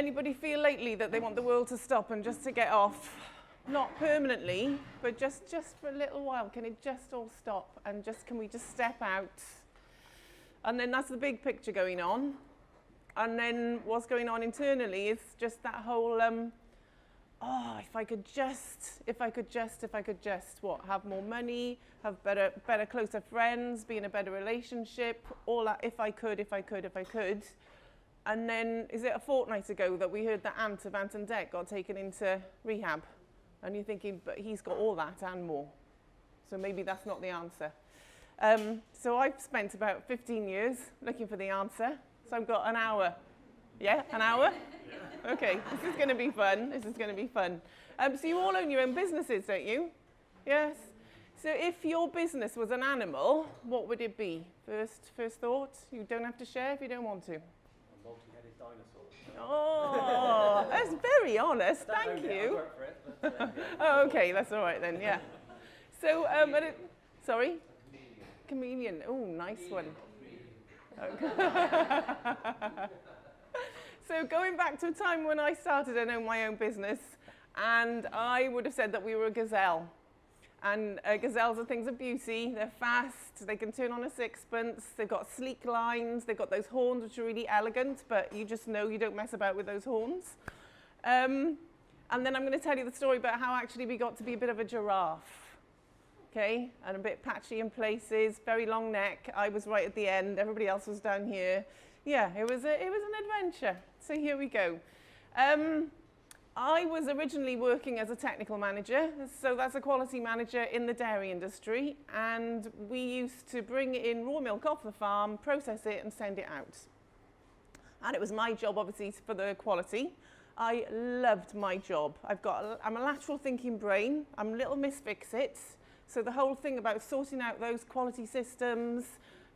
Anybody feel lately that they want the world to stop and just to get off? Not permanently, but just for a little while. Can it just all stop and can we just step out? And then that's the big picture going on. And then what's going on internally is just that whole, if I could just, what? Have more money, have better, closer friends, be in a better relationship, all that, if I could. And then, is it a fortnight ago that we heard that Ant of Ant and Dec got taken into rehab? And you're thinking, but he's got all that and more. So maybe that's not the answer. So I've spent about 15 years looking for the answer. So I've got an hour. Yeah, an hour? Okay, this is going to be fun. So you all own your own businesses, don't you? Yes? So if your business was an animal, what would it be? First thought? You don't have to share if you don't want to. A multi-headed dinosaur. Oh, that's very honest. Thank you. I work for it, but, yeah. Oh, okay, that's all right then, yeah. So, sorry? Chameleon. Oh, nice one. Okay. So going back to a time when I started and owned my own business, and I would have said that we were a gazelle. And gazelles are things of beauty. They're fast. They can turn on a sixpence. They've got sleek lines. They've got those horns which are really elegant, but you just know you don't mess about with those horns. And then I'm going to tell you the story about how actually we got to be a bit of a giraffe. Okay, and a bit patchy in places, very long neck. I was right at the end. Everybody else was down here. Yeah, it was an adventure. So here we go. I was originally working as a technical manager, so that's a quality manager in the dairy industry, and we used to bring in raw milk off the farm, process it, and send it out. And it was my job, obviously, for the quality. I loved my job. I'm a lateral thinking brain. I'm little Miss Fix-It. So the whole thing about sorting out those quality systems,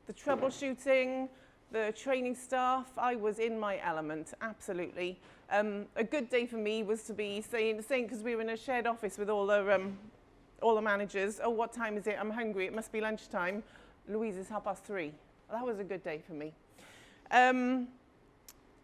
the troubleshooting, the training staff, I was in my element, absolutely. A good day for me was to be saying, because we were in a shared office with all the managers, oh, what time is it? I'm hungry, it must be lunchtime. Louise, it's 3:30. That was a good day for me.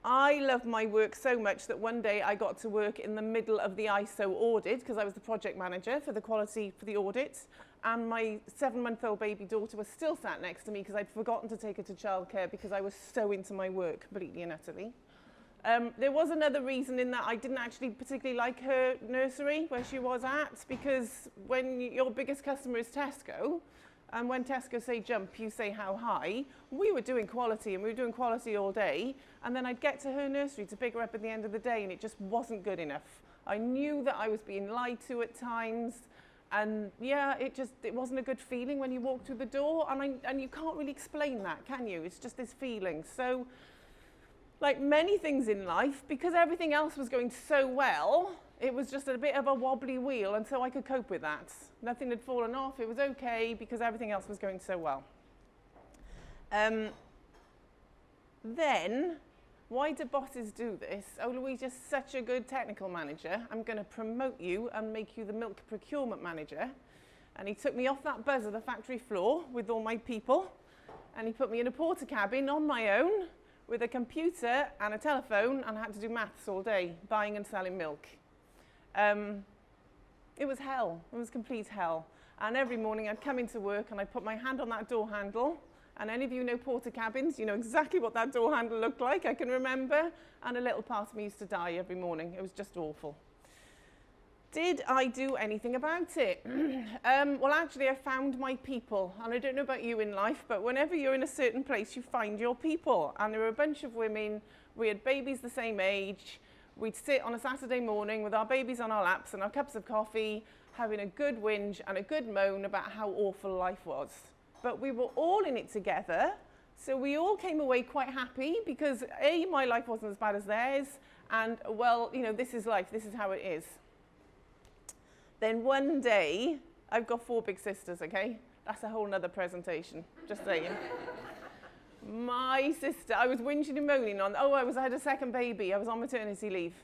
I love my work so much that one day I got to work in the middle of the ISO audit because I was the project manager for the quality for the audit, and my 7-month-old baby daughter was still sat next to me because I'd forgotten to take her to childcare because I was so into my work, completely and utterly. There was another reason in that I didn't actually particularly like her nursery where she was at, because when your biggest customer is Tesco, and when Tesco say jump, you say how high. We were doing quality, and we were doing quality all day. And then I'd get to her nursery to pick her up at the end of the day, and it just wasn't good enough. I knew that I was being lied to at times. And yeah, it wasn't a good feeling when you walk through the door. And you can't really explain that, can you? It's just this feeling. So, like many things in life, because everything else was going so well, it was just a bit of a wobbly wheel, and so I could cope with that. Nothing had fallen off, it was okay, because everything else was going so well. Then, why do bosses do this? Oh, Louise, you're such a good technical manager. I'm going to promote you and make you the milk procurement manager. And he took me off that buzz of the factory floor with all my people, and he put me in a porter cabin on my own with a computer and a telephone, and I had to do maths all day, buying and selling milk. It was hell. It was complete hell. And every morning I'd come into work and I'd put my hand on that door handle. And any of you know porter cabins, you know exactly what that door handle looked like, I can remember. And a little part of me used to die every morning. It was just awful. Did I do anything about it? Well, actually, I found my people. And I don't know about you in life, but whenever you're in a certain place, you find your people. And there were a bunch of women. We had babies the same age. We'd sit on a Saturday morning with our babies on our laps and our cups of coffee, having a good whinge and a good moan about how awful life was. But we were all in it together, so we all came away quite happy because A, my life wasn't as bad as theirs, and well, you know, this is life, this is how it is. Then one day, I've got 4 big sisters, okay? That's a whole nother presentation, just saying. My sister, I was whinging and moaning on, I had a second baby, I was on maternity leave.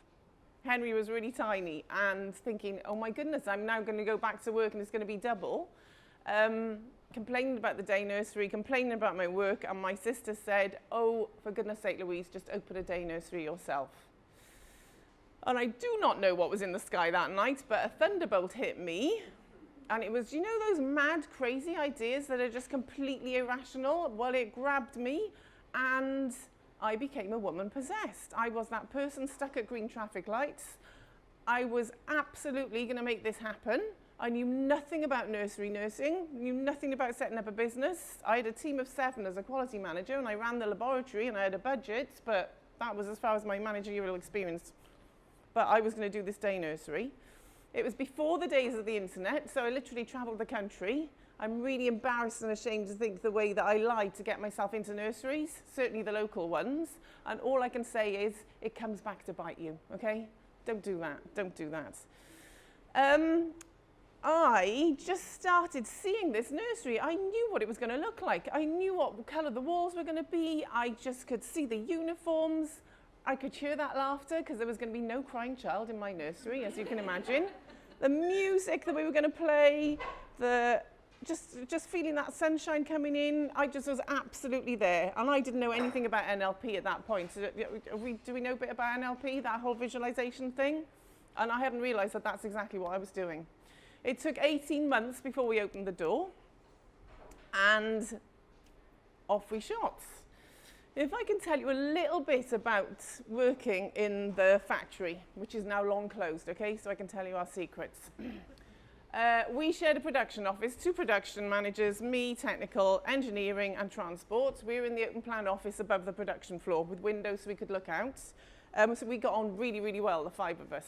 Henry was really tiny, and thinking, oh my goodness, I'm now going to go back to work and it's going to be double. Complaining about the day nursery, complaining about my work, and my sister said, oh, for goodness sake, Louise, just open a day nursery yourself. And I do not know what was in the sky that night, but a thunderbolt hit me. And it was, you know, those mad, crazy ideas that are just completely irrational? Well, it grabbed me and I became a woman possessed. I was that person stuck at green traffic lights. I was absolutely going to make this happen. I knew nothing about nursery nursing, knew nothing about setting up a business. I had a team of 7 as a quality manager and I ran the laboratory and I had a budget, but that was as far as my managerial experience. But I was going to do this day nursery. It was before the days of the internet, so I literally travelled the country. I'm really embarrassed and ashamed to think the way that I lied to get myself into nurseries, certainly the local ones. And all I can say is, it comes back to bite you, okay? Don't do that, don't do that. I just started seeing this nursery. I knew what it was going to look like. I knew what colour the walls were going to be. I just could see the uniforms. I could hear that laughter because there was going to be no crying child in my nursery, as you can imagine. The music that we were going to play, just feeling that sunshine coming in, I just was absolutely there. And I didn't know anything about NLP at that point. Do we know a bit about NLP, that whole visualization thing? And I hadn't realised that that's exactly what I was doing. It took 18 months before we opened the door, and off we shot. If I can tell you a little bit about working in the factory, which is now long closed, okay, so I can tell you our secrets. We shared a production office, 2 production managers, me, technical, engineering and transport. We were in the open plan office above the production floor with windows so we could look out. So we got on really, really well, the 5 of us.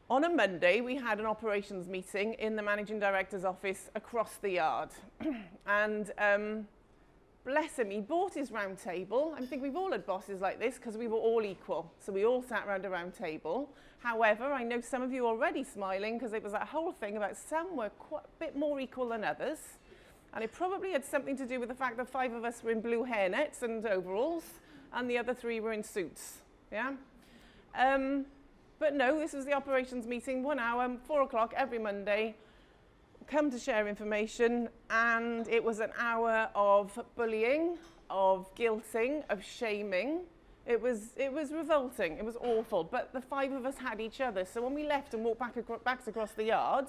On a Monday, we had an operations meeting in the managing director's office across the yard. And bless him, he bought his round table. I think we've all had bosses like this because we were all equal. So we all sat around a round table. However, I know some of you are already smiling because it was that whole thing about some were quite a bit more equal than others. And it probably had something to do with the fact that 5 of us were in blue hairnets and overalls and the other 3 were in suits. Yeah? But no, this was the operations meeting, 1 hour, 4 o'clock every Monday. Come to share information, and it was an hour of bullying, of guilting, of shaming. It was revolting, it was awful, but the 5 of us had each other, so when we left and walked back across the yard,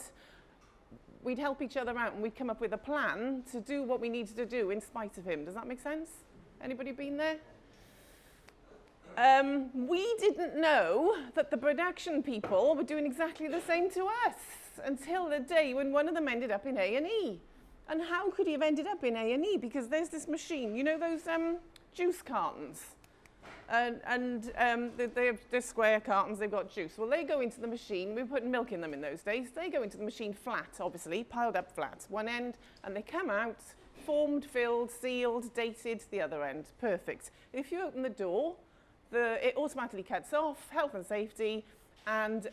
we'd help each other out and we'd come up with a plan to do what we needed to do in spite of him. Does that make sense? Anybody been there? We didn't know that the production people were doing exactly the same to us until the day when one of them ended up in A&E. And how could he have ended up in A&E? Because there's this machine, you know those juice cartons? They're square cartons, they've got juice. Well, they go into the machine, we were putting milk in them in those days, they go into the machine flat, obviously, piled up flat, one end, and they come out, formed, filled, sealed, dated, the other end. Perfect. If you open the door, it automatically cuts off, health and safety, and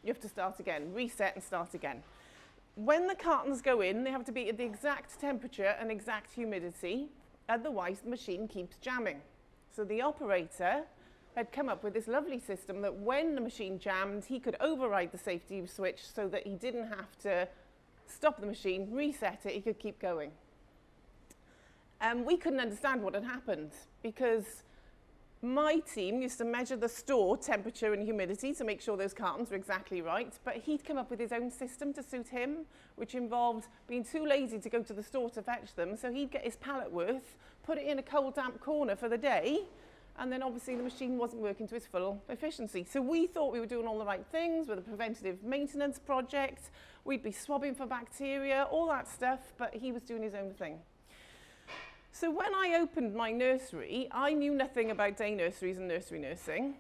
you have to start again, reset and start again. When the cartons go in, they have to be at the exact temperature and exact humidity, otherwise the machine keeps jamming. So the operator had come up with this lovely system that when the machine jammed, he could override the safety switch so that he didn't have to stop the machine, reset it, he could keep going. We couldn't understand what had happened because my team used to measure the store temperature and humidity to make sure those cartons were exactly right, but he'd come up with his own system to suit him, which involved being too lazy to go to the store to fetch them, so he'd get his pallet worth, put it in a cold, damp corner for the day, and then obviously the machine wasn't working to its full efficiency. So we thought we were doing all the right things with a preventative maintenance project, we'd be swabbing for bacteria, all that stuff, but he was doing his own thing. So when I opened my nursery, I knew nothing about day nurseries and nursery nursing.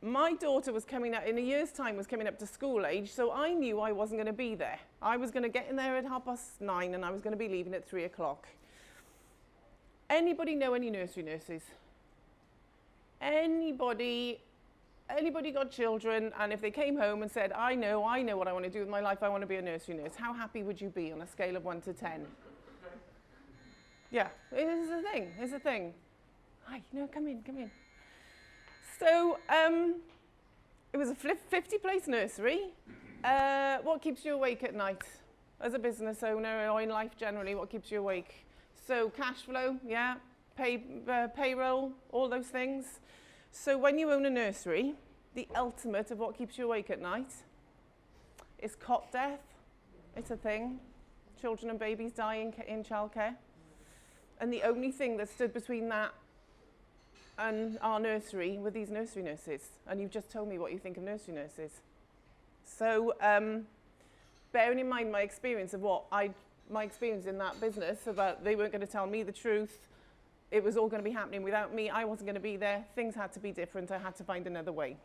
My daughter was coming up, in a year's time, was coming up to school age, so I knew I wasn't going to be there. I was going to get in there at 9:30 and I was going to be leaving at 3 o'clock. Anybody know any nursery nurses? Anybody got children, and if they came home and said, I know what I want to do with my life, I want to be a nursery nurse, how happy would you be on a scale of 1 to 10? Yeah, it's a thing. Hi, no, come in. So, it was a 50-place nursery. What keeps you awake at night? As a business owner or in life generally, what keeps you awake? So, cash flow, yeah, payroll, all those things. So when you own a nursery, the ultimate of what keeps you awake at night is cot death. It's a thing. Children and babies die in childcare. And the only thing that stood between that and our nursery were these nursery nurses. And you've just told me what you think of nursery nurses. So bearing in mind my experience in that business about they weren't going to tell me the truth, it was all going to be happening without me, I wasn't going to be there, things had to be different, I had to find another way.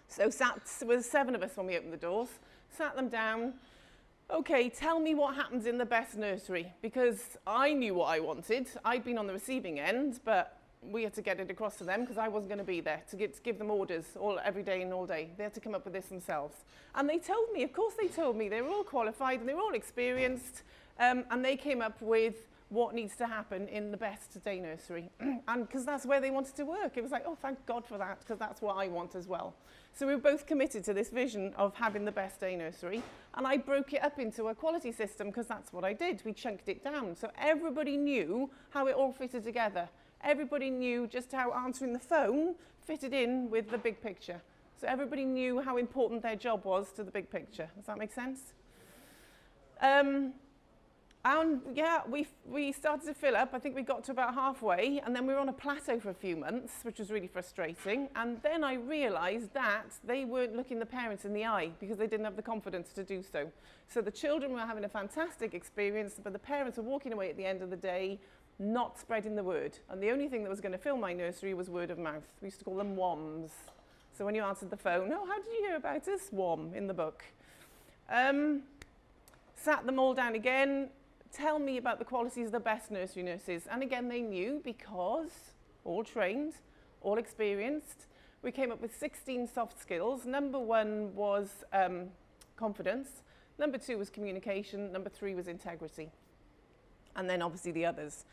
So there was 7 of us when we opened the doors, sat them down. Okay, tell me what happens in the best nursery, because I knew what I wanted. I'd been on the receiving end, but we had to get it across to them because I wasn't going to be there to give them orders every day and all day. They had to come up with this themselves. And they told me, of course they told me, they were all qualified and they were all experienced, and they came up with what needs to happen in the best day nursery. And because that's where they wanted to work. It was like, oh, thank God for that, because that's what I want as well. So we were both committed to this vision of having the best day nursery. And I broke it up into a quality system because that's what I did. We chunked it down. So everybody knew how it all fitted together. Everybody knew just how answering the phone fitted in with the big picture. So everybody knew how important their job was to the big picture. Does that make sense? And yeah, we started to fill up. I think we got to about halfway, and then we were on a plateau for a few months, which was really frustrating. And then I realized that they weren't looking the parents in the eye because they didn't have the confidence to do so. So the children were having a fantastic experience, but the parents were walking away at the end of the day, not spreading the word. And the only thing that was going to fill my nursery was word of mouth. We used to call them WOMs. So when you answered the phone, oh, how did you hear about us? WOM in the book. Sat them all down again. Tell me about the qualities of the best nursery nurses. And again, they knew because all trained, all experienced. We came up with 16 soft skills. Number 1 was confidence. Number 2 was communication. Number 3 was integrity. And then obviously the others.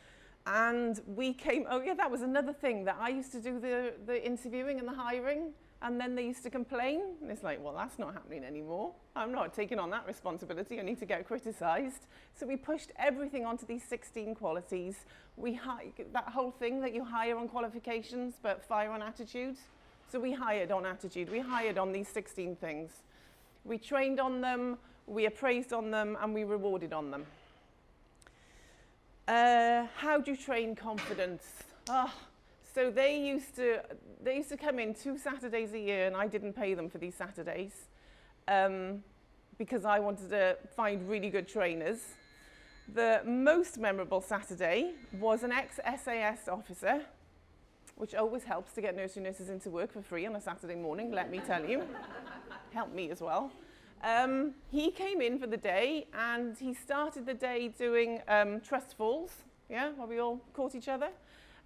And we came, oh yeah, that was another thing that I used to do the interviewing and the hiring. And then they used to complain. And it's like, well, that's not happening anymore. I'm not taking on that responsibility. I need to get criticised. So we pushed everything onto these 16 qualities. That whole thing that you hire on qualifications, but fire on attitude. So we hired on attitude. We hired on these 16 things. We trained on them, we appraised on them, and we rewarded on them. How do you train confidence? So they used to come in 2 Saturdays a year, and I didn't pay them for these Saturdays because I wanted to find really good trainers. The most memorable Saturday was an ex-SAS officer, which always helps to get nursery nurses into work for free on a Saturday morning, let me tell you. Helped me as well. He came in for the day, and he started the day doing trust falls, while we all caught each other.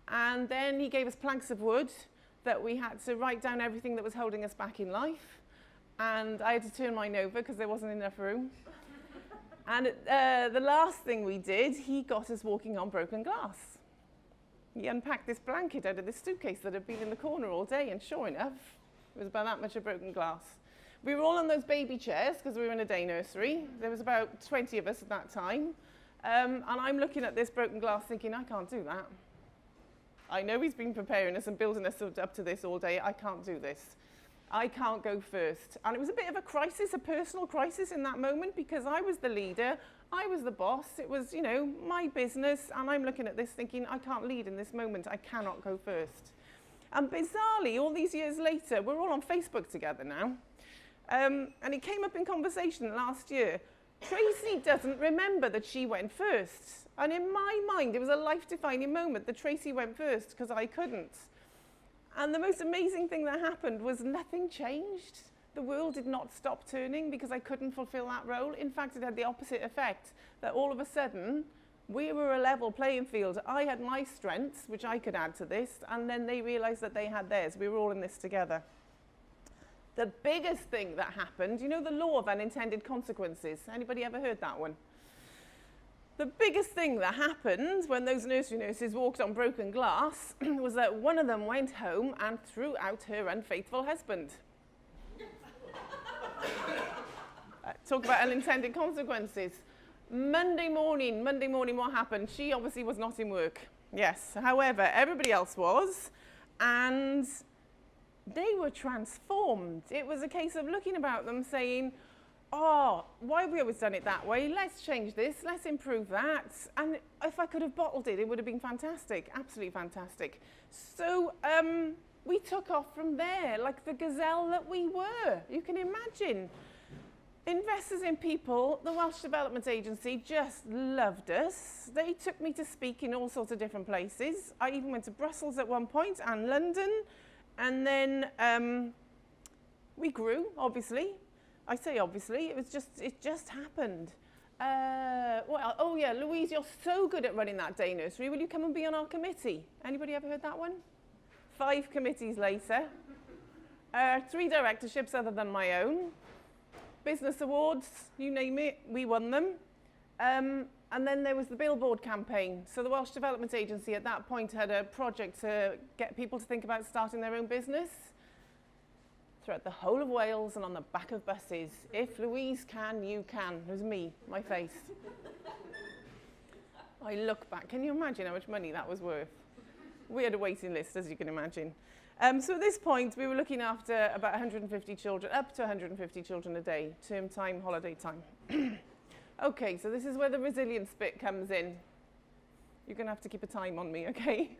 And then he gave us planks of wood that we had to write down everything that was holding us back in life. And I had to turn mine over because there wasn't enough room. And the last thing we did, he got us walking on broken glass. He unpacked this blanket out of this suitcase that had been in the corner all day, and sure enough, it was about that much of broken glass. We were all on those baby chairs because we were in a day nursery. There was about 20 of us at that time. And I'm looking at this broken glass thinking, I can't do that. I know he's been preparing us and building us up to this all day. I can't do this. I can't go first. And it was a bit of a crisis, a personal crisis in that moment, because I was the leader, I was the boss, it was, my business, and I'm looking at this thinking, I can't lead in this moment, I cannot go first. And bizarrely, all these years later, we're all on Facebook together now, and it came up in conversation last year. Tracy doesn't remember that she went first. And in my mind, it was a life-defining moment that Tracy went first because I couldn't. And the most amazing thing that happened was nothing changed. The world did not stop turning because I couldn't fulfill that role. In fact, it had the opposite effect, that all of a sudden, we were a level playing field. I had my strengths, which I could add to this, and then they realized that they had theirs. We were all in this together. The biggest thing that happened, the law of unintended consequences. Anybody ever heard that one? The biggest thing that happened when those nursery nurses walked on broken glass was that one of them went home and threw out her unfaithful husband. Talk about unintended consequences. Monday morning, what happened? She obviously was not in work. Yes, however, everybody else was. And they were transformed. It was a case of looking about them saying, oh, why have we always done it that way? Let's change this, let's improve that. And if I could have bottled it, it would have been fantastic, absolutely fantastic. So we took off from there like the gazelle that we were. You can imagine. Investors in people, the Welsh Development Agency just loved us. They took me to speak in all sorts of different places. I even went to Brussels at one point and London. And then we grew, obviously. I say obviously, it just happened. Oh yeah, Louise, you're so good at running that day nursery. Will you come and be on our committee? Anybody ever heard that one? 5 committees later. 3 directorships other than my own. Business awards, you name it, we won them. And then there was the billboard campaign. So the Welsh Development Agency at that point had a project to get people to think about starting their own business throughout the whole of Wales and on the back of buses. If Louise can, you can. It was me, my face. I look back, can you imagine how much money that was worth? We had a waiting list, as you can imagine. So at this point, we were looking after about 150 children, up to 150 children a day, term time, holiday time. Okay, so this is where the resilience bit comes in. You're going to have to keep a time on me, okay?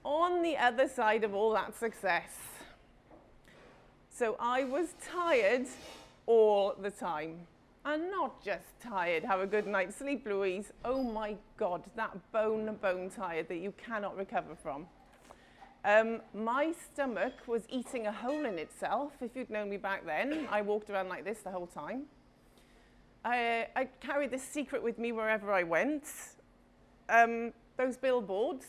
On the other side of all that success, so I was tired all the time. And not just tired, have a good night's sleep, Louise. Oh my God, that bone tired that you cannot recover from. My stomach was eating a hole in itself. If you'd known me back then, I walked around like this the whole time. I carried this secret with me wherever I went. Those billboards,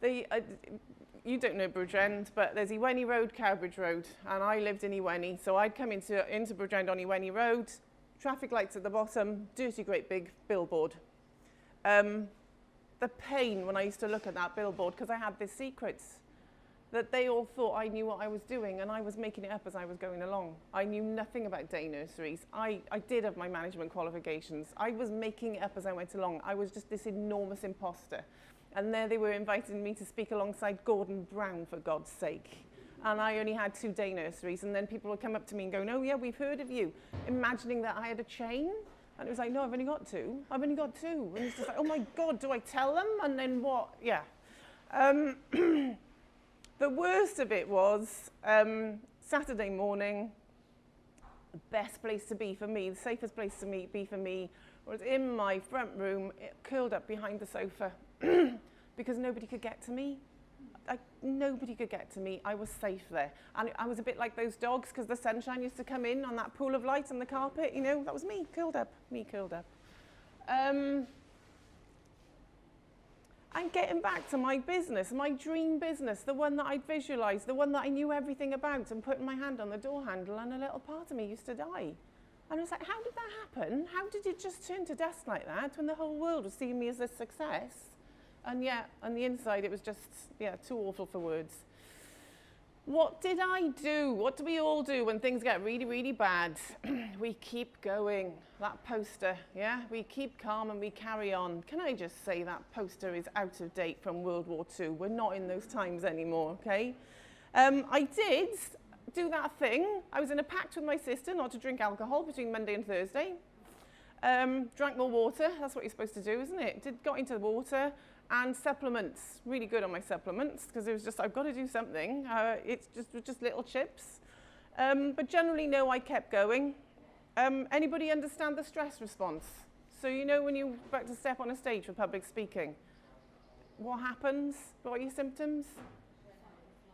you don't know Bridgend, but there's Iweni Road, Cowbridge Road, and I lived in Iweni, so I'd come into Bridgend on Iweni Road, traffic lights at the bottom, dirty great big billboard. The pain when I used to look at that billboard, because I had this secret, that they all thought I knew what I was doing, and I was making it up as I was going along. I knew nothing about day nurseries. I did have my management qualifications. I was making it up as I went along. I was just this enormous imposter. And there they were inviting me to speak alongside Gordon Brown, for God's sake. And I only had 2 day nurseries, and then people would come up to me and go, oh yeah, we've heard of you, imagining that I had a chain. And it was like, no, I've only got 2. I've only got 2. And it's just like, oh my God, do I tell them? And then what? Yeah. The worst of it was Saturday morning, the best place to be for me, the safest place to be for me, was in my front room, curled up behind the sofa, because nobody could get to me. Nobody could get to me. I was safe there. And I was a bit like those dogs, because the sunshine used to come in on that pool of light on the carpet, you know, that was me, curled up, And getting back to my business, my dream business, the one that I'd visualised, the one that I knew everything about, and putting my hand on the door handle, and a little part of me used to die. And I was like, how did that happen? How did it just turn to dust like that when the whole world was seeing me as a success? And yet, on the inside, it was just, too awful for words. What did I do? What do we all do when things get really, really bad? We keep going. That poster, yeah? We keep calm and we carry on. Can I just say that poster is out of date from World War II? We're not in those times anymore, okay? I did do that thing. I was in a pact with my sister not to drink alcohol between Monday and Thursday. Drank more water. That's what you're supposed to do, isn't it? Got into the water. And supplements, really good on my supplements, because it was just, I've got to do something. It's just little chips. But generally, no, I kept going. Anybody understand the stress response? So you know when you're about to step on a stage for public speaking, what happens? What are your symptoms?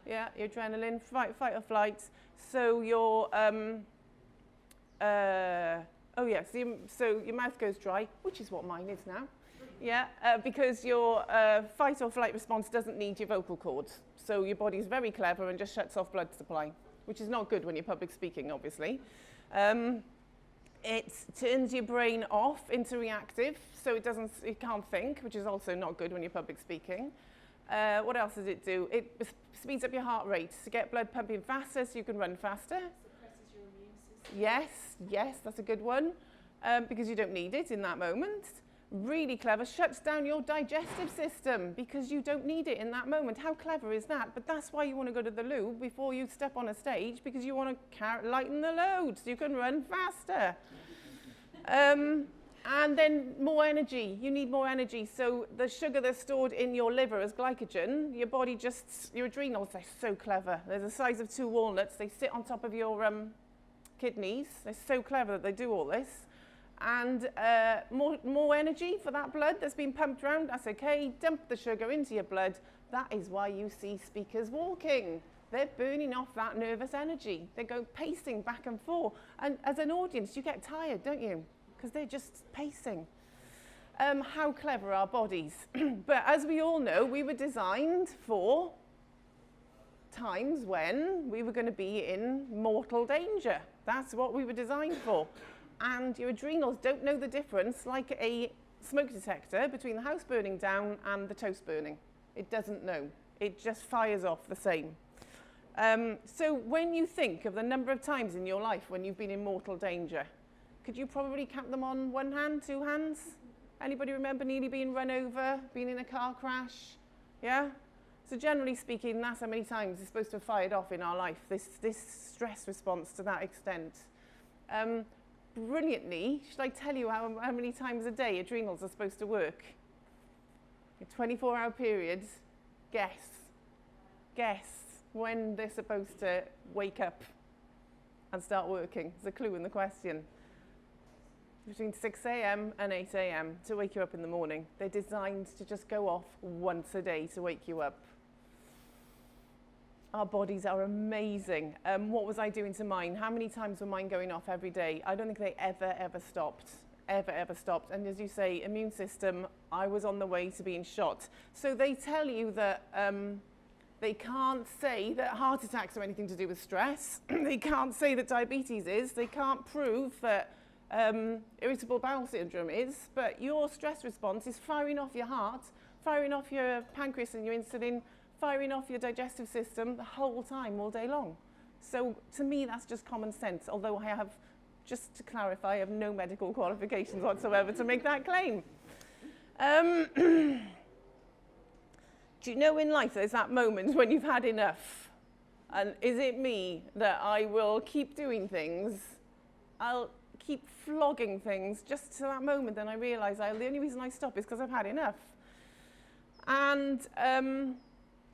Yeah, your adrenaline, fight or flight. So your, so your mouth goes dry, which is what mine is now. Yeah, because your fight or flight response doesn't need your vocal cords. So your body's very clever and just shuts off blood supply, which is not good when you're public speaking, obviously. It turns your brain off into reactive, so it can't think, which is also not good when you're public speaking. What else does it do? It speeds up your heart rate to get blood pumping faster so you can run faster. Suppresses your immune system. Yes, that's a good one, because you don't need it in that moment. really clever, shuts down your digestive system because you don't need it in that moment. How clever is that? But that's why you want to go to the loo before you step on a stage, because you want to lighten the load so you can run faster. And then more energy. You need more energy. So the sugar that's stored in your liver as glycogen, your body your adrenals, they're so clever. They're the size of 2 walnuts. They sit on top of your kidneys. They're so clever that they do all this. And more energy for that blood that's been pumped around, that's okay. Dump the sugar into your blood. That is why you see speakers walking. They're burning off that nervous energy. They go pacing back and forth. And as an audience, you get tired, don't you? Because they're just pacing. How clever are bodies? But as we all know, we were designed for times when we were going to be in mortal danger. That's what we were designed for. And your adrenals don't know the difference, like a smoke detector, between the house burning down and the toast burning. It doesn't know. It just fires off the same. So when you think of the number of times in your life when you've been in mortal danger, could you probably count them on 1 hand, 2 hands? Anybody remember nearly being run over, being in a car crash? Yeah? So generally speaking, that's how many times it's supposed to have fired off in our life, this stress response to that extent. Brilliantly, should I tell you how many times a day adrenals are supposed to work? A 24-hour period. Guess when they're supposed to wake up and start working. There's a clue in the question. Between 6 a.m. and 8 a.m. to wake you up in the morning. They're designed to just go off once a day to wake you up. Our bodies are amazing. What was I doing to mine? How many times were mine going off every day? I don't think they ever stopped. Ever stopped. And as you say, immune system, I was on the way to being shot. So they tell you that they can't say that heart attacks are anything to do with stress. They can't say that diabetes is. They can't prove that irritable bowel syndrome is. But your stress response is firing off your heart, firing off your pancreas and your insulin, firing off your digestive system the whole time, all day long. So to me, that's just common sense, although I have, just to clarify, I have no medical qualifications whatsoever to make that claim. Do you know in life there's that moment when you've had enough? And is it me that I will keep doing things? I'll keep flogging things just to that moment, then I realise the only reason I stop is because I've had enough. And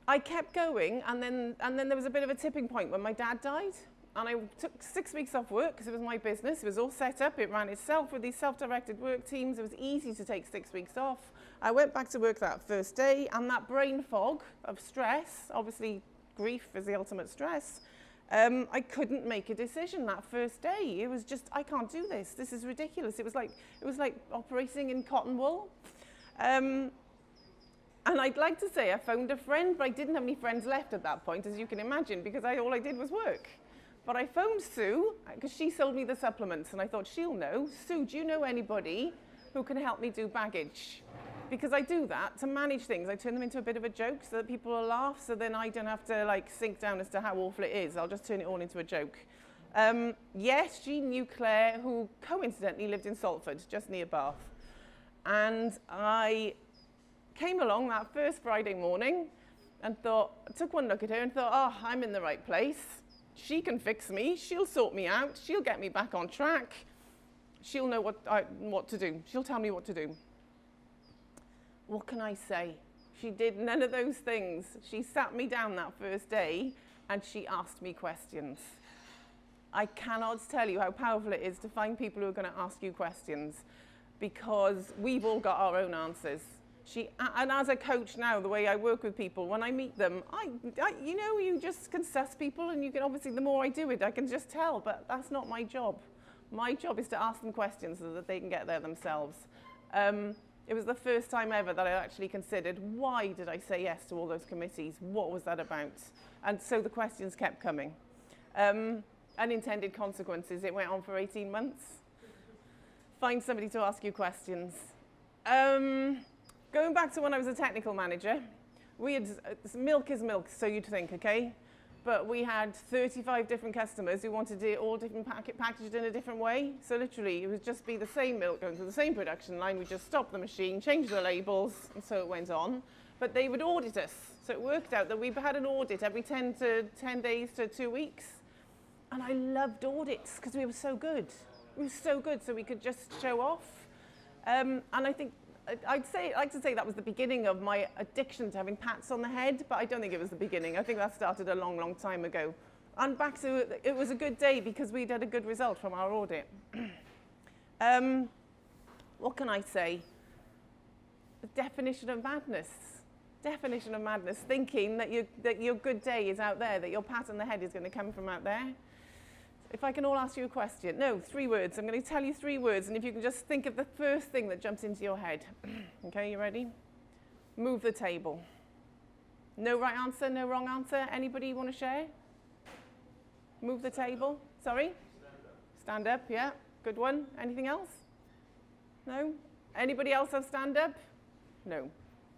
I kept going, and then there was a bit of a tipping point when my dad died, and I took 6 weeks off work because it was my business. It was all set up. It ran itself with these self-directed work teams. It was easy to take 6 weeks off. I went back to work that first day, and that brain fog of stress, obviously grief is the ultimate stress, I couldn't make a decision that first day. It was just, I can't do this. This is ridiculous. It was like operating in cotton wool. And I'd like to say I phoned a friend, but I didn't have any friends left at that point, as you can imagine, because all I did was work. But I phoned Sue, because she sold me the supplements, and I thought, she'll know. Sue, do you know anybody who can help me do baggage? Because I do that to manage things. I turn them into a bit of a joke so that people will laugh, so then I don't have to sink down as to how awful it is. I'll just turn it all into a joke. Yes, she knew Claire, who coincidentally lived in Salford, just near Bath. And I came along that first Friday morning and took one look at her and thought, oh, I'm in the right place. She can fix me. She'll sort me out. She'll get me back on track. She'll know what to do. She'll tell me what to do. What can I say? She did none of those things. She sat me down that first day and she asked me questions. I cannot tell you how powerful it is to find people who are going to ask you questions, because we've all got our own answers. And as a coach now, the way I work with people, when I meet them, you just can suss people, and you can obviously, the more I do it, I can just tell, but that's not my job. My job is to ask them questions so that they can get there themselves. It was the first time ever that I actually considered, why did I say yes to all those committees? What was that about? And so the questions kept coming. Unintended consequences, it went on for 18 months. Find somebody to ask you questions. Going back to when I was a technical manager, we had, milk is milk, so you'd think, okay? but we had 35 different customers who wanted it all different packaged in a different way. So literally, it would just be the same milk going through the same production line. We just stopped the machine, changed the labels, and so it went on. But they would audit us. So it worked out that we had an audit every 10 days to 2 weeks. And I loved audits because we were so good. We were so good, so we could just show off. And I think I'd like to say that was the beginning of my addiction to having pats on the head, but I don't think it was the beginning. I think that started a long, long time ago. And back to, it was a good day because we'd had a good result from our audit. What can I say? The definition of madness. Definition of madness, thinking that your good day is out there, that your pat on the head is going to come from out there. If I can all ask you a question. No, 3 words. I'm going to tell you 3 words, and if you can just think of the first thing that jumps into your head. Okay, you ready? Move the table. No right answer, no wrong answer. Anybody want to share? Move the table. Sorry? Stand up, yeah. Good one. Anything else? No? Anybody else have stand up? No.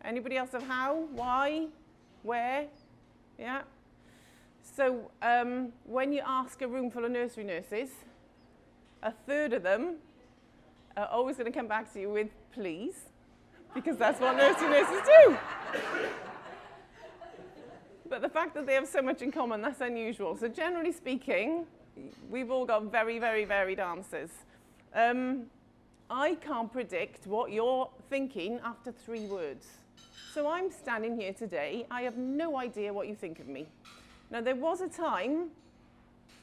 Anybody else have how? Why? Where? Yeah. So when you ask a room full of nursery nurses, a third of them are always going to come back to you with please, because that's what nursery nurses do. But the fact that they have so much in common, that's unusual. So generally speaking, we've all got very, very varied answers. I can't predict what you're thinking after 3 words. So I'm standing here today, I have no idea what you think of me. Now, there was a time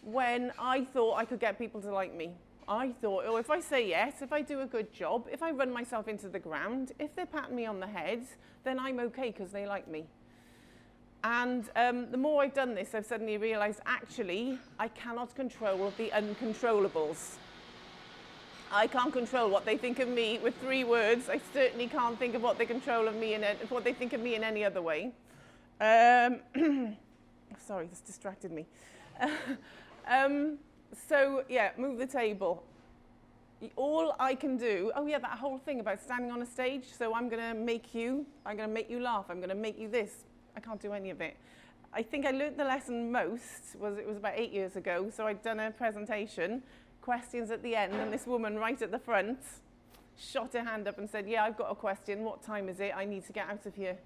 when I thought I could get people to like me. I thought, oh, if I say yes, if I do a good job, if I run myself into the ground, if they pat me on the head, then I'm okay because they like me. And the more I've done this, I've suddenly realized, actually, I cannot control the uncontrollables. I can't control what they think of me with 3 words. I certainly can't think of what they control of me and what they think of me in any other way. Sorry, this distracted me. So yeah, move the table. All I can do, oh yeah, that whole thing about standing on a stage. So I'm going to make you laugh. I'm going to make you this. I can't do any of it. I think I learned the lesson most, it was about 8 years ago. So I'd done a presentation, questions at the end, and this woman right at the front shot her hand up and said, yeah, I've got a question. What time is it? I need to get out of here.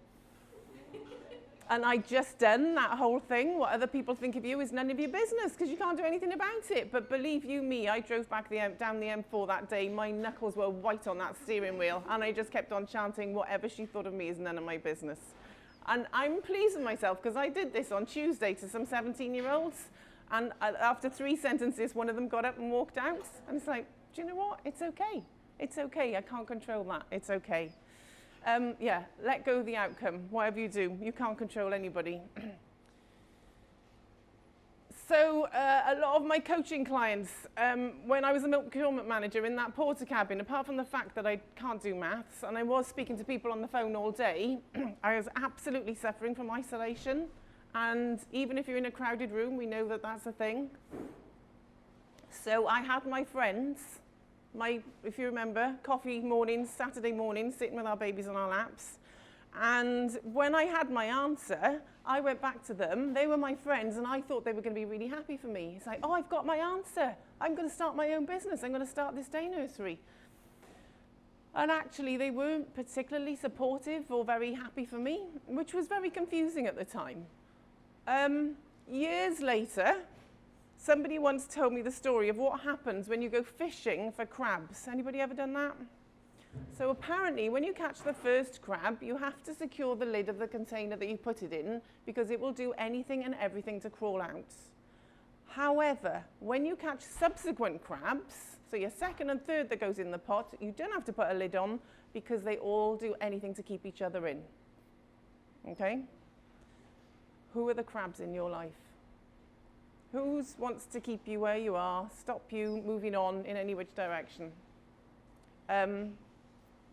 And I'd just done that whole thing. What other people think of you is none of your business because you can't do anything about it. But believe you me, I drove back down the M4 that day. My knuckles were white on that steering wheel. And I just kept on chanting, whatever she thought of me is none of my business. And I'm pleased with myself because I did this on Tuesday to some 17-year-olds. And after 3 sentences, one of them got up and walked out. And it's like, do you know what? It's okay. It's okay. I can't control that. It's okay. Yeah, let go of the outcome, whatever you do. You can't control anybody. So a lot of my coaching clients, when I was a milk procurement manager in that porter cabin, apart from the fact that I can't do maths, and I was speaking to people on the phone all day, I was absolutely suffering from isolation. And even if you're in a crowded room, we know that that's a thing. So I had my friends, if you remember, coffee mornings, Saturday mornings, sitting with our babies on our laps. And when I had my answer, I went back to them. They were my friends, and I thought they were going to be really happy for me. It's like, oh, I've got my answer. I'm going to start my own business. I'm going to start this day nursery. And actually, they weren't particularly supportive or very happy for me, which was very confusing at the time. Years later, somebody once told me the story of what happens when you go fishing for crabs. Anybody ever done that? So apparently, when you catch the first crab, you have to secure the lid of the container that you put it in because it will do anything and everything to crawl out. However, when you catch subsequent crabs, so your second and third that goes in the pot, you don't have to put a lid on because they all do anything to keep each other in. Okay? Who are the crabs in your life? Who wants to keep you where you are, stop you moving on in any which direction?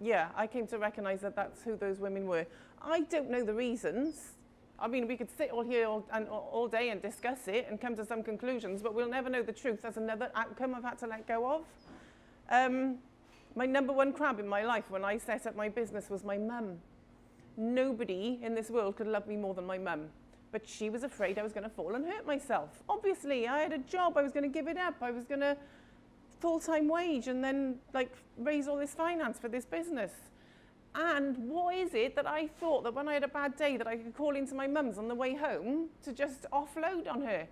Yeah, I came to recognize that that's who those women were. I don't know the reasons. I mean, we could sit all here all day and discuss it and come to some conclusions, but we'll never know the truth. That's another outcome I've had to let go of. My number one crab in my life when I set up my business was my mum. Nobody in this world could love me more than my mum. but she was afraid I was going to fall and hurt myself. Obviously, I had a job, I was going to give it up, I was going to full-time wage and then like raise all this finance for this business. And what is it that I thought that when I had a bad day that I could call into my mum's on the way home to just offload on her?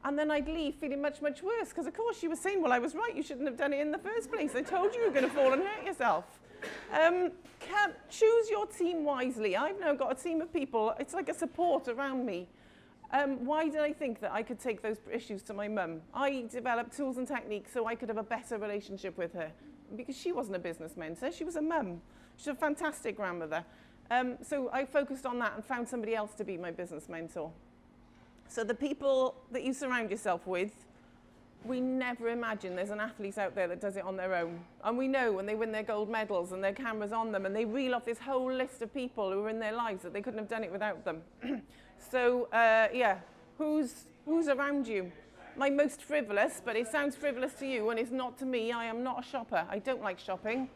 And then I'd leave feeling much, much worse because of course she was saying, well, I was right, you shouldn't have done it in the first place. I told you were going to fall and hurt yourself. Choose your team wisely. I've now got a team of people, it's like a support around me. Why did I think that I could take those issues to my mum? I developed tools and techniques so I could have a better relationship with her because she wasn't a business mentor, she was a mum. She's a fantastic grandmother. So I focused on that and found somebody else to be my business mentor. So the people that you surround yourself with, we never imagine there's an athlete out there that does it on their own. And we know when they win their gold medals and their cameras on them and they reel off this whole list of people who are in their lives that they couldn't have done it without them. So yeah, who's around you? My most frivolous, but it sounds frivolous to you and it's not to me. I am not a shopper. I don't like shopping.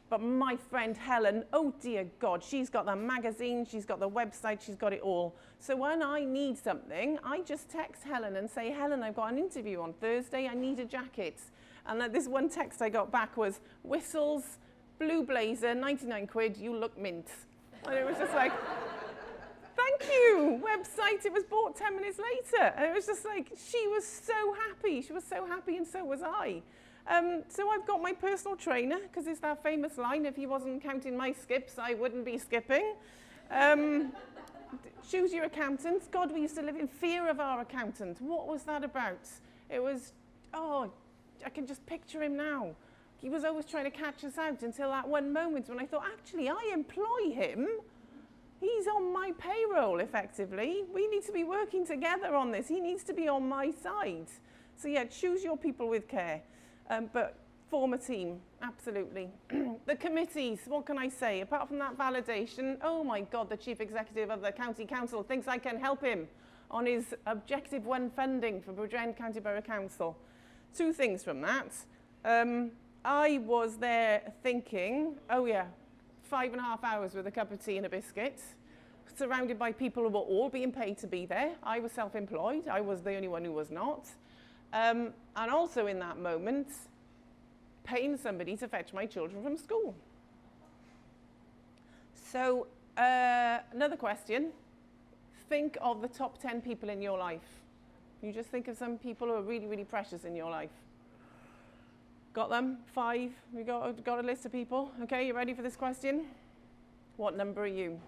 But my friend Helen, oh dear God, she's got the magazine, she's got the website, she's got it all. So when I need something, I just text Helen and say, Helen, I've got an interview on Thursday, I need a jacket. And this one text I got back was, whistles, blue blazer, 99 quid, you look mint. And it was just like, thank you, website, it was bought 10 minutes later. And it was just like, she was so happy and so was I. So I've got my personal trainer, because it's that famous line, if he wasn't counting my skips, I wouldn't be skipping. Choose your accountant. God, we used to live in fear of our accountant. What was that about? It was, oh, I can just picture him now. He was always trying to catch us out until that one moment when I thought, actually, I employ him. He's on my payroll, effectively. We need to be working together on this. He needs to be on my side. So yeah, choose your people with care. But form a team, absolutely. The committees, what can I say? Apart from that validation, oh my God, the chief executive of the county council thinks I can help him on his Objective 1 funding for Bridgend County Borough Council. Two things from that. I was there thinking, oh yeah, 5.5 hours with a cup of tea and a biscuit, surrounded by people who were all being paid to be there. I was self-employed, I was the only one who was not. And also in that moment, paying somebody to fetch my children from school. So another question, think of the top 10 people in your life. You just think of some people who are really, really precious in your life. Got them? 5? We got a list of people? Okay, you ready for this question? What number are you?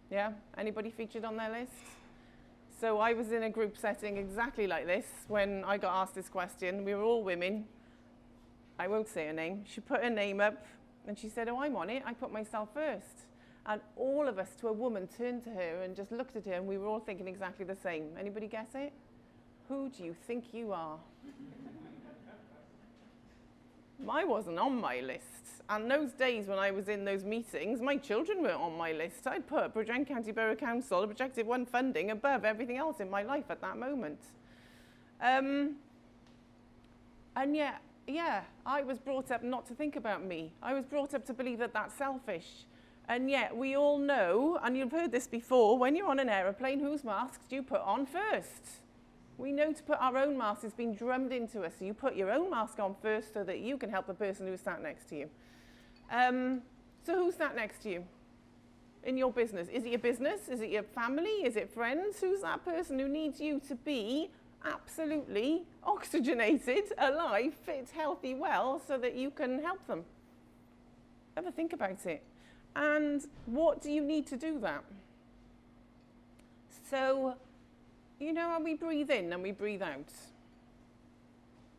Yeah, anybody featured on their list? So I was in a group setting exactly like this when I got asked this question. We were all women. I won't say her name. She put her name up and she said, oh, I'm on it. I put myself first. And all of us to a woman turned to her and just looked at her and we were all thinking exactly the same. Anybody guess it? Who do you think you are? I wasn't on my list. And those days when I was in those meetings, my children weren't on my list. I'd put Bridgend County Borough Council, Objective 1 funding above everything else in my life at that moment. And yet, yeah, I was brought up not to think about me. I was brought up to believe that that's selfish. And yet we all know, and you've heard this before, when you're on an aeroplane, whose masks do you put on first? We know to put our own mask, it's been drummed into us. So you put your own mask on first so that you can help the person who's sat next to you. So who's sat next to you in your business? Is it your business? Is it your family? Is it friends? Who's that person who needs you to be absolutely oxygenated, alive, fit, healthy, well, so that you can help them? Ever think about it? And what do you need to do that? So, you know how we breathe in and we breathe out?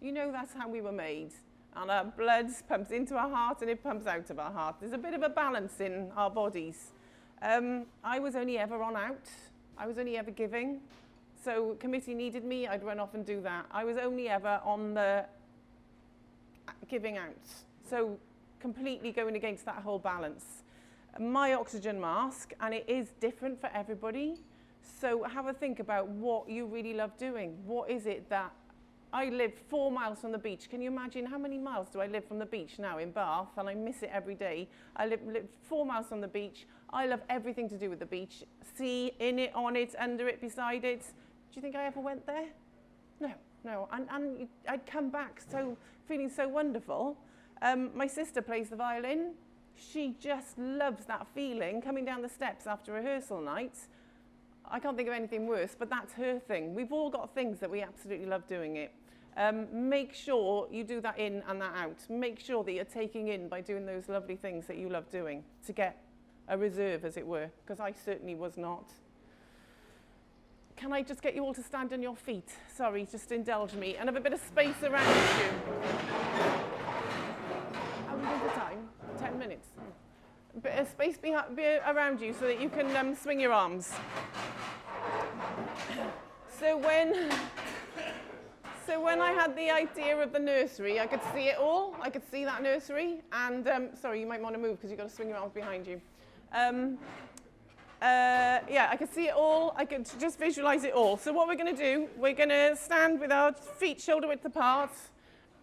You know that's how we were made. And our blood pumps into our heart and it pumps out of our heart. There's a bit of a balance in our bodies. I was only ever on out. I was only ever giving. So committee needed me, I'd run off and do that. I was only ever on the giving out. So completely going against that whole balance. My oxygen mask, and it is different for everybody. So have a think about what you really love doing. What is it that I live 4 miles from the beach. Can you imagine how many miles do I live from the beach now in Bath? And I miss it every day. I live 4 miles from the beach. I love everything to do with the beach. Sea, in it, on it, under it, beside it. Do you think I ever went there? No. And I'd come back feeling so wonderful. My sister plays the violin. She just loves that feeling, coming down the steps after rehearsal night. I can't think of anything worse, but that's her thing. We've all got things that we absolutely love doing it. Make sure you do that in and that out. Make sure that you're taking in by doing those lovely things that you love doing to get a reserve, as it were, because I certainly was not. Can I just get you all to stand on your feet? Sorry, just indulge me. And have a bit of space around you. How many minutes time? 10 minutes. A bit of space around you so that you can swing your arms. So when I had the idea of the nursery, I could see it all. I could see that nursery. And sorry, you might want to move because you've got to swing your arms behind you. Yeah, I could see it all. I could just visualize it all. So what we're going to do, we're going to stand with our feet shoulder width apart,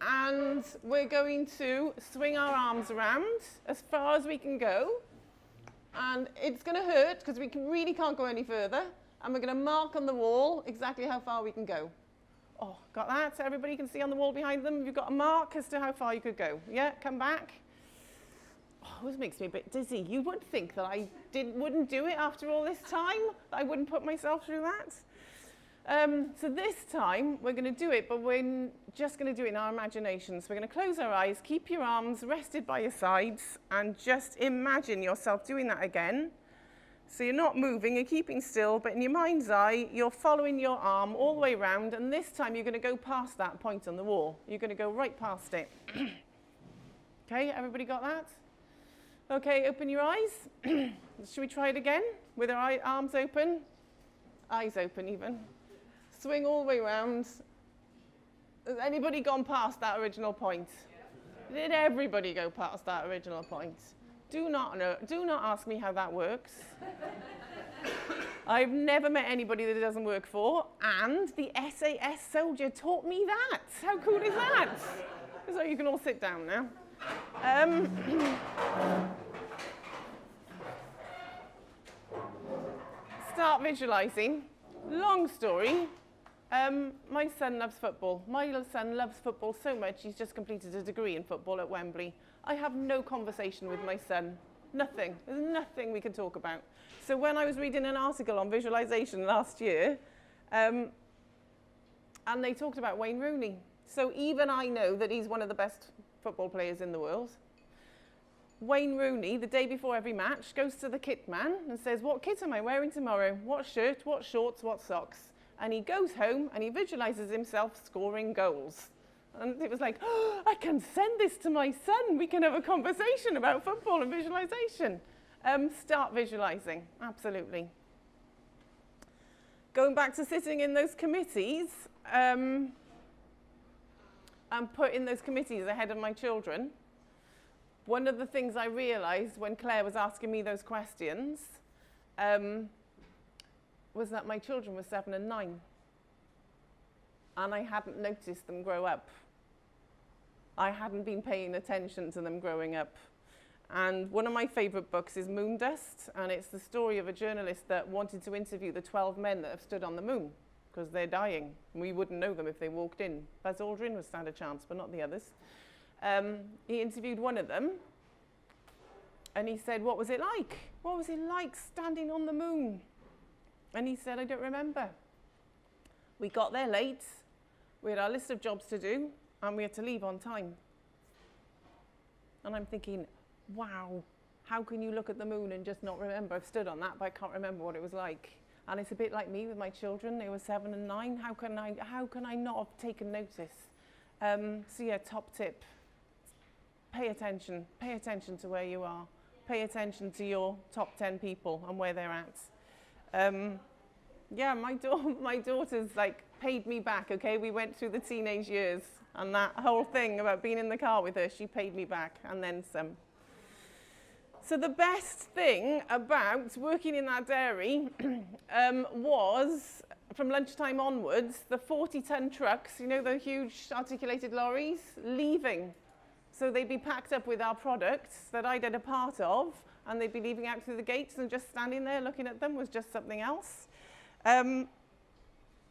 and we're going to swing our arms around as far as we can go. And it's going to hurt because we really can't go any further. And we're going to mark on the wall exactly how far we can go. Oh, got that? So everybody can see on the wall behind them. You've got a mark as to how far you could go. Yeah, come back. Oh, this makes me a bit dizzy. You would think that I wouldn't do it after all this time, that I wouldn't put myself through that. So this time, we're going to do it, but we're just going to do it in our imagination. So we're going to close our eyes, keep your arms rested by your sides, and just imagine yourself doing that again. So you're not moving, you're keeping still, but in your mind's eye, you're following your arm all the way around, and this time you're going to go past that point on the wall. You're going to go right past it. Okay, everybody got that? Okay, open your eyes. Should we try it again? With our arms open, eyes open even. Swing all the way around. Has anybody gone past that original point? Did everybody go past that original point? Do not ask me how that works. I've never met anybody that it doesn't work for, and the SAS soldier taught me that. How cool is that? So you can all sit down now. Start visualizing. Long story. My son loves football. My little son loves football so much, he's just completed a degree in football at Wembley. I have no conversation with my son. Nothing. There's nothing we can talk about. So when I was reading an article on visualization last year, and they talked about Wayne Rooney. So even I know that he's one of the best football players in the world. Wayne Rooney, the day before every match, goes to the kit man and says, what kit am I wearing tomorrow? What shirt, what shorts, what socks? And he goes home and he visualizes himself scoring goals. And it was like, oh, I can send this to my son. We can have a conversation about football and visualization. Start visualizing, absolutely. Going back to sitting in those committees, and putting those committees ahead of my children, one of the things I realized when Claire was asking me those questions was that my children were 7 and 9. And I hadn't noticed them grow up. I hadn't been paying attention to them growing up. And one of my favorite books is Moondust, and it's the story of a journalist that wanted to interview the 12 men that have stood on the moon, because they're dying. We wouldn't know them if they walked in. Buzz Aldrin would stand a chance, but not the others. He interviewed one of them, and he said, what was it like? What was it like standing on the moon? And he said, I don't remember. We got there late, we had our list of jobs to do, and we had to leave on time. And I'm thinking, wow, how can you look at the moon and just not remember? I've stood on that, but I can't remember what it was like. And it's a bit like me with my children. They were 7 and 9. How can I not have taken notice? So yeah, top tip. Pay attention to where you are. Pay attention to your top 10 people and where they're at. Yeah, my daughter's like paid me back, okay? We went through the teenage years, and that whole thing about being in the car with her, she paid me back, and then some. So the best thing about working in that dairy was from lunchtime onwards, the 40-ton trucks, you know, the huge articulated lorries, leaving. So they'd be packed up with our products that I'd had a part of, and they'd be leaving out through the gates, and just standing there looking at them was just something else. And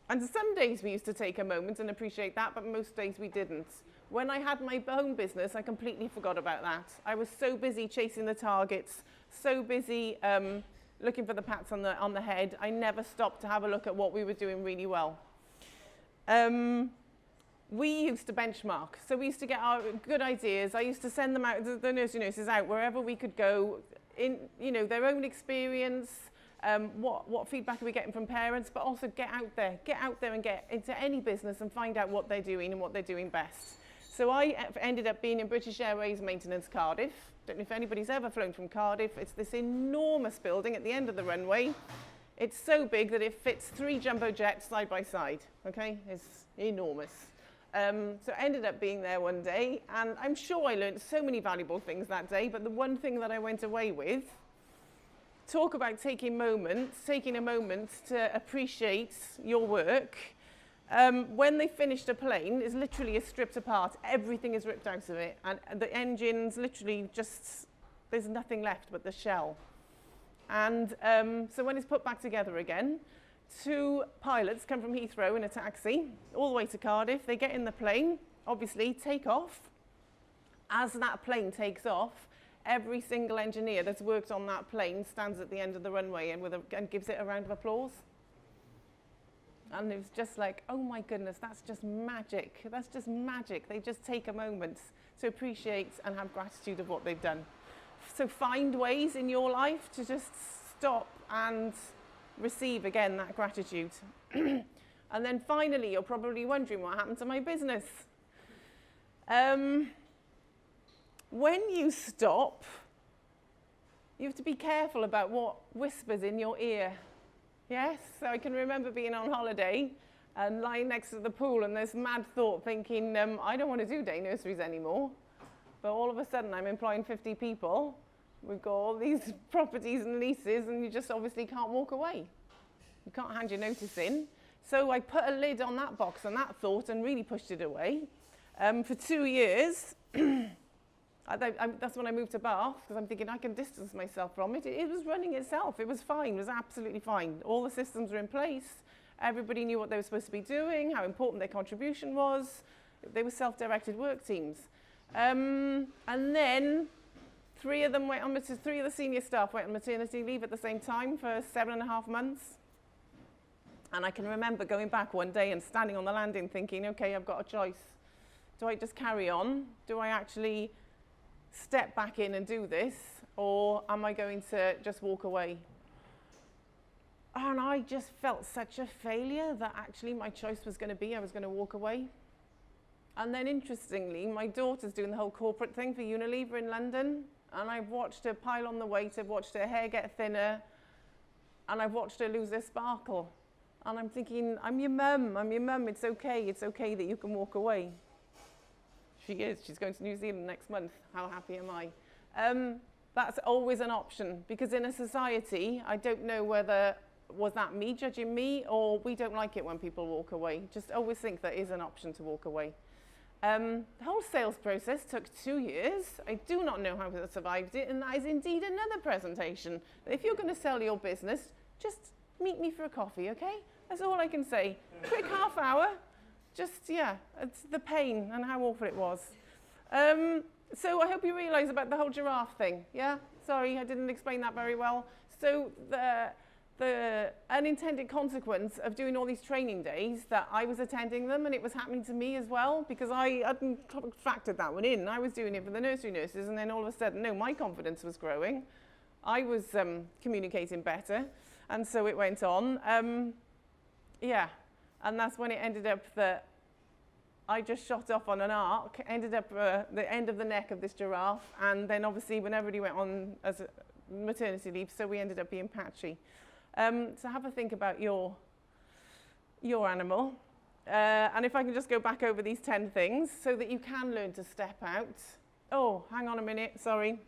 some days we used to take a moment and appreciate that, but most days we didn't. When I had my own business, I completely forgot about that. I was so busy chasing the targets, so busy looking for the pats on the head. I never stopped to have a look at what we were doing really well. We used to benchmark, so we used to get our good ideas. I used to send them out, the nurses out wherever we could go, in, you know, their own experience, what feedback are we getting from parents, but also get out there and get into any business and find out what they're doing and what they're doing best. So I ended up being in British Airways Maintenance Cardiff. Don't know if anybody's ever flown from Cardiff. It's this enormous building at the end of the runway. It's so big that it fits 3 jumbo jets side by side, okay? It's enormous. So I ended up being there one day, and I'm sure I learned so many valuable things that day, but the one thing that I went away with, talk about taking a moment to appreciate your work. When they finished a plane, it's literally stripped apart. Everything is ripped out of it, and the engines literally just, there's nothing left but the shell. And so when it's put back together again, 2 pilots come from Heathrow in a taxi all the way to Cardiff. They get in the plane, obviously take off. As that plane takes off, every single engineer that's worked on that plane stands at the end of the runway and gives it a round of applause. And it was just like, oh my goodness, that's just magic. That's just magic. They just take a moment to appreciate and have gratitude of what they've done. So find ways in your life to just stop and receive again that gratitude. And then finally, you're probably wondering what happened to my business. When you stop, you have to be careful about what whispers in your ear. Yes, so I can remember being on holiday and lying next to the pool and this mad thought thinking, I don't want to do day nurseries anymore. But all of a sudden I'm employing 50 people. We've got all these properties and leases, and you just obviously can't walk away. You can't hand your notice in. So I put a lid on that box and that thought and really pushed it away. For 2 years, that's when I moved to Bath, because I'm thinking I can distance myself from it. It was running itself. It was fine. It was absolutely fine. All the systems were in place. Everybody knew what they were supposed to be doing, how important their contribution was. They were self-directed work teams. And then 3 of the senior staff went on maternity leave at the same time for 7.5 months. And I can remember going back one day and standing on the landing thinking, okay, I've got a choice. Do I just carry on? Do I actually step back in and do this? Or am I going to just walk away? And I just felt such a failure that actually my choice was going to be I was going to walk away. And then interestingly, my daughter's doing the whole corporate thing for Unilever in London. And I've watched her pile on the weight, I've watched her hair get thinner, and I've watched her lose her sparkle. And I'm thinking, I'm your mum, it's okay that you can walk away. She is, she's going to New Zealand next month. How happy am I? That's always an option, because in a society, I don't know whether, was that me judging me, or we don't like it when people walk away. Just always think there is an option to walk away. The whole sales process took 2 years. I do not know how I survived it, and that is indeed another presentation. If you're going to sell your business, just meet me for a coffee, okay? That's all I can say. Quick half hour, just, yeah, it's the pain and how awful it was. So I hope you realise about the whole giraffe thing, yeah? Sorry, I didn't explain that very well. So the unintended consequence of doing all these training days, that I was attending them and it was happening to me as well, because I hadn't factored that one in. I was doing it for the nursery nurses, and then all of a sudden, no, my confidence was growing. I was communicating better, and so it went on. Yeah, and that's when it ended up that I just shot off on an arc, ended up the end of the neck of this giraffe, and then obviously when everybody went on as a maternity leave, so we ended up being patchy. So have a think about your animal. And if I can just go back over these 10 things so that you can learn to step out. Oh, hang on a minute, sorry.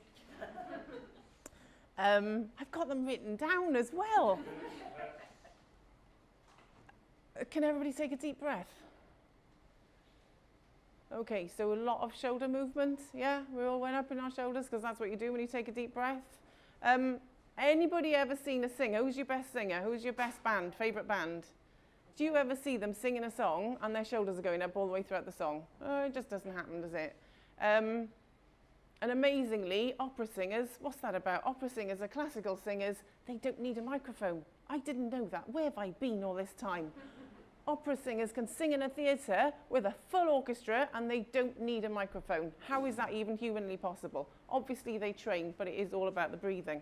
I've got them written down as well. Can everybody take a deep breath? Okay, so a lot of shoulder movement, yeah? We all went up in our shoulders because that's what you do when you take a deep breath. Anybody ever seen a singer? Who's your best singer? Who's your best band, favourite band? Do you ever see them singing a song and their shoulders are going up all the way throughout the song? Oh, it just doesn't happen, does it? And amazingly, opera singers, what's that about? Opera singers are classical singers. They don't need a microphone. I didn't know that. Where have I been all this time? Opera singers can sing in a theatre with a full orchestra and they don't need a microphone. How is that even humanly possible? Obviously they train, but it is all about the breathing.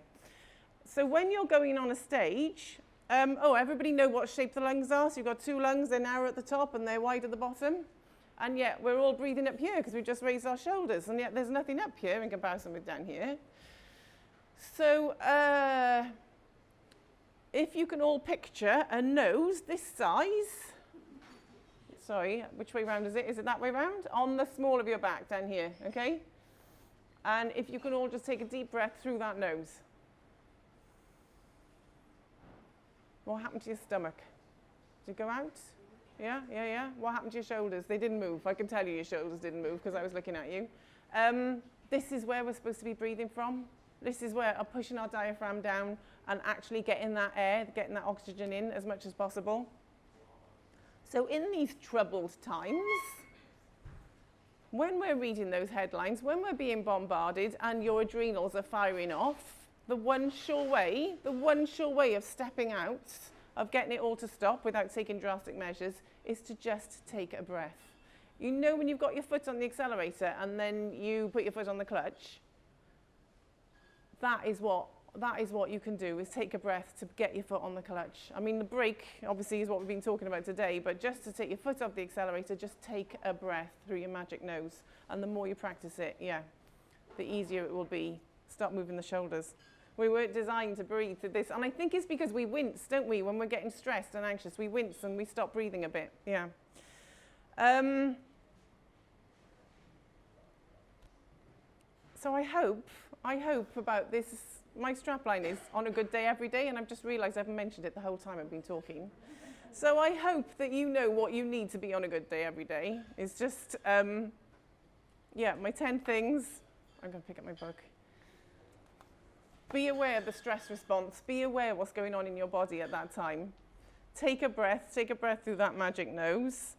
So when you're going on a stage, everybody know what shape the lungs are? So you've got two lungs, they're narrow at the top and they're wide at the bottom. And yet we're all breathing up here because we just raised our shoulders, and yet there's nothing up here in comparison with down here. So if you can all picture a nose this size, sorry, which way round is it? Is it that way round? On the small of your back down here, okay? And if you can all just take a deep breath through that nose. What happened to your stomach? Did it go out? Yeah, yeah, yeah. What happened to your shoulders? They didn't move. I can tell you your shoulders didn't move because I was looking at you. This is where we're supposed to be breathing from. This is where I'm pushing our diaphragm down and actually getting that air, getting that oxygen in as much as possible. So in these troubled times, when we're reading those headlines, when we're being bombarded and your adrenals are firing off, the one sure way of stepping out, of getting it all to stop without taking drastic measures, is to just take a breath. You know when you've got your foot on the accelerator and then you put your foot on the clutch? That is what you can do, is take a breath to get your foot on the clutch. I mean, the brake, obviously, is what we've been talking about today, but just to take your foot off the accelerator, just take a breath through your magic nose. And the more you practice it, yeah, the easier it will be. Start moving the shoulders. We weren't designed to breathe through this. And I think it's because we wince, don't we? When we're getting stressed and anxious, we wince and we stop breathing a bit, yeah. So I hope about this. My strapline is on a good day every day, and I've just realised I haven't mentioned it the whole time I've been talking. So I hope that you know what you need to be on a good day every day. It's just, my 10 things. I'm going to pick up my book. Be aware of the stress response. Be aware of what's going on in your body at that time. Take a breath through that magic nose.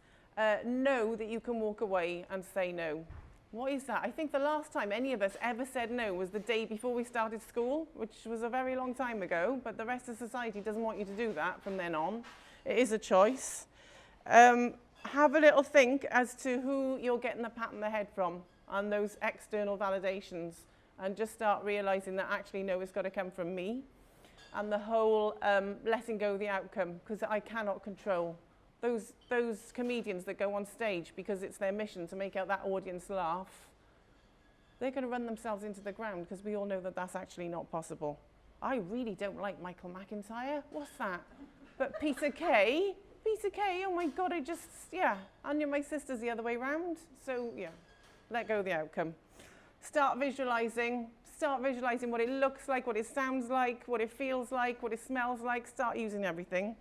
Know that you can walk away and say no. What is that? I think the last time any of us ever said no was the day before we started school, which was a very long time ago, but the rest of society doesn't want you to do that from then on. It is a choice. Have a little think as to who you're getting the pat on the head from and those external validations, and just start realizing that actually no, it's got to come from me. And the whole letting go of the outcome, because I cannot control. Those comedians that go on stage because it's their mission to make out that audience laugh, they're going to run themselves into the ground, because we all know that that's actually not possible. I really don't like Michael McIntyre. What's that? But Peter Kay, oh my God, and my sister's the other way round. So yeah, let go of the outcome. Start visualizing what it looks like, what it sounds like, what it feels like, what it smells like. Start using everything.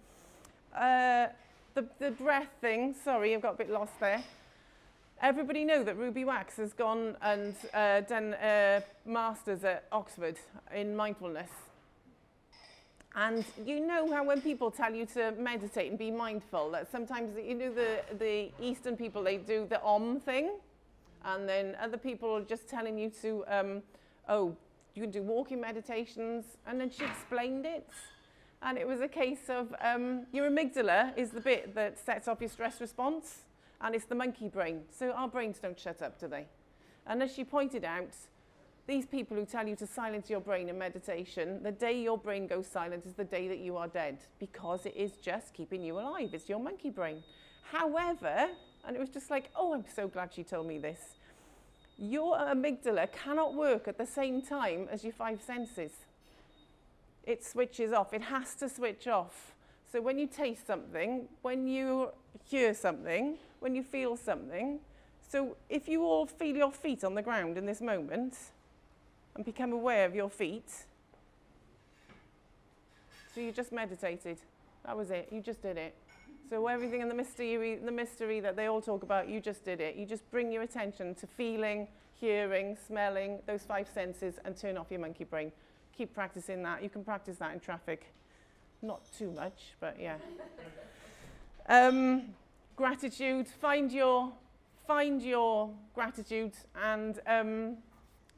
The breath thing, sorry, I've got a bit lost there. Everybody know that Ruby Wax has gone and done a master's at Oxford in mindfulness. And you know how when people tell you to meditate and be mindful, that sometimes, you know, the Eastern people, they do the Om thing, and then other people are just telling you to, you can do walking meditations, and then she explained it. And it was a case of your amygdala is the bit that sets off your stress response, and it's the monkey brain. So our brains don't shut up, do they? And as she pointed out, these people who tell you to silence your brain in meditation, the day your brain goes silent is the day that you are dead, because it is just keeping you alive. It's your monkey brain. However, and it was just like, oh, I'm so glad she told me this. Your amygdala cannot work at the same time as your 5 senses. It switches off. It has to switch off. So when you taste something, when you hear something, when you feel something, so if you all feel your feet on the ground in this moment and become aware of your feet, so you just meditated. That was it. You just did it. So everything in the mystery that they all talk about, you just did it. You just bring your attention to feeling, hearing, smelling, those 5 senses, and turn off your monkey brain. Keep practicing that. You can practice that in traffic. Not too much, but yeah. Gratitude. Find your gratitude and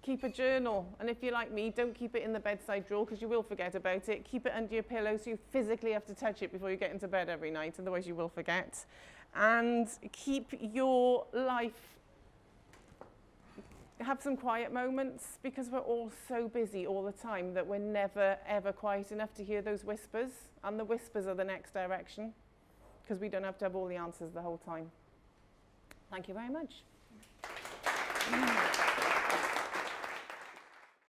keep a journal. And if you're like me, don't keep it in the bedside drawer because you will forget about it. Keep it under your pillow so you physically have to touch it before you get into bed every night, otherwise you will forget. And keep your life, have some quiet moments, because we're all so busy all the time that we're never ever quiet enough to hear those whispers, and the whispers are the next direction, because we don't have to have all the answers the whole time. Thank you very much.